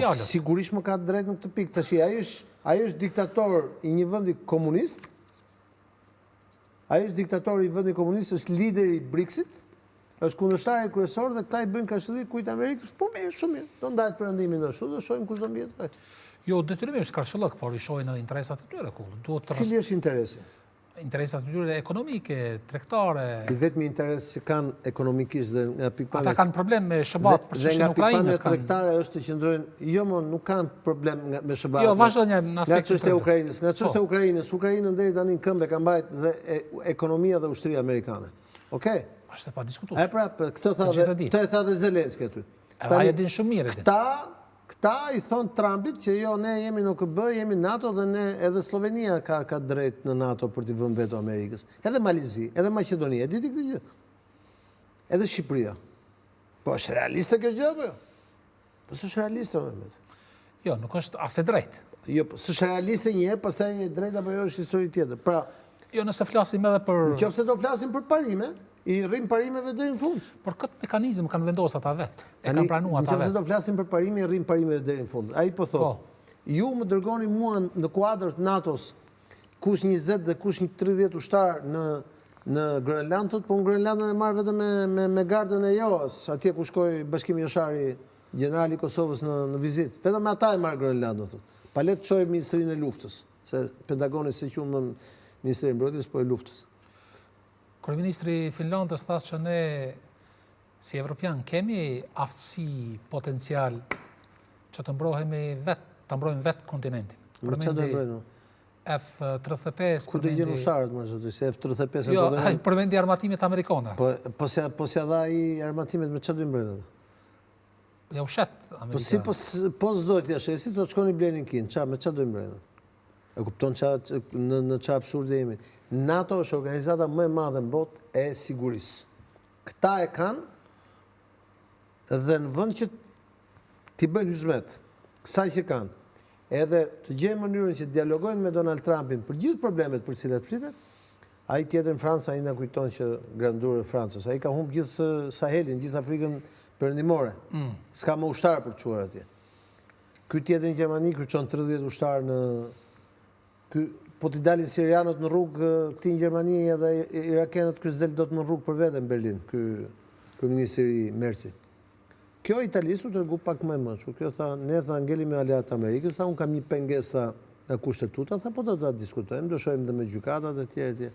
fjalës. Sigurisht më ka drejt në këtë pikë. Tash ai është diktator i një vendi komunist. Ai është diktator i vendi komunist, është lideri i BRICS-it, është kundërshtari kryesor dhe këta i bëjnë kashëllik kujt Amerikës. Po mirë, shumë mirë. Do ndahet perëndimi ashtu dhe shohim kush do mbiet. Jo, detyrimisht kashëllok, por i shohin edhe interesat e tyre ku. Cili është interesi? Interesat e tyre ekonomike, tregtare. I vetmi interes që kanë ekonomikisht dhe nga pikpamja. Ata kanë problem me SBA-t për çështjen e Ukrainës. Dhe nga pikpamja tregtare është të qëndrojnë, jo më nuk kanë problem me SBA-t. Jo, vazhdo një aspekt. Nga çështja e Ukrainës, Ukrainën deri tani në këmbë ka mbajtur dhe ekonomia dhe ushtria amerikane. Okej? Është pa diskutuar. Pra, këtë e tha dhe Zelenski aty. Ai e din shumë mirë. Këta i thonë Trumpit që jo, ne jemi në OKB, jemi NATO dhe ne edhe Slovenia ka drejt në NATO për t'i vënë veto Amerikës. Edhe Malizi, edhe Maqedonia, e diti këtë gjë. Edhe Shqipëria. Po është realiste kjo gjë apo jo? Po s'është realiste Mehmet. Jo, nuk është as e drejt. Jo, po s'është realiste një herë, pastaj e drejt apo jo është histori tjetër. Pra, jo, nëse flasim edhe për nëse do flasim për parime, i rrim parimeve deri në fund. Por këtë mekanizëm kanë vendosur ata vetë. E kanë pranuar ata vetë. Nëse do flasim për parime, i rrim parimeve deri në fund. Ai po thotë, ju më dërgoni mua në kuadër të NATO-s kush 20 dhe kush 30 ushtar në Groenland, thotë, po në Groenlandën e marr vetëm me gardën e JOA-s, atje ku shkoi Bashkimi Joshari, generali i Kosovës në vizitë. Vetëm ata e marr Groenlandën, thotë. Pa le të çojë Ministrinë e Luftës, se Pentagoni se qumë Ministri i Mbrojtjes, po e luftës. Kryeministri Finlandës thasë që ne, si Evropian, kemi aftësi potencial që të mbrojmë vetë kontinentin. Për që do mbrojmë? F-35... Ku do gjenë ushtarët, më zëtë, se F-35... Jo, përmendi armatimet amerikane. Po si dha i armatimet, me që do mbrojmë? Ja ushet amerikanë. Po s'do t'ja shesi, do të shkoni blenin kinë, me që do mbrojmë? E kupton në që absurde jemi. NATO është organizata më e madhe në botë e sigurisë. Këta e kanë dhe në vend që t'i bëjnë huzmet, kësaj që kanë, edhe të gjejnë mënyrën që dialogojnë me Donald Trumpin për gjithë problemet për cilat flitet, ai tjetër në Francë, ai na kujton që grandurë e Francës, ai ka humbë gjithë Sahelin, gjithë Afrikën perëndimore. S'ka më ushtar për të çuar atje. Ky tjetër në Gjermani kërcon 30 ushtar në po t'i dalin sirianët në rrugë këti në Gjermani edhe irakenët kërës del do të në rrugë për vete në Berlin, kërëministri Merci. Kjo Italisë u të regu pak më më, kjo tha, ne tha ngeli me aleat Amerikës, tha unë kam një penges tha nga kushtetuta, tha po do të diskutojmë, do shojmë dhe me gjukatat e tjere tjere.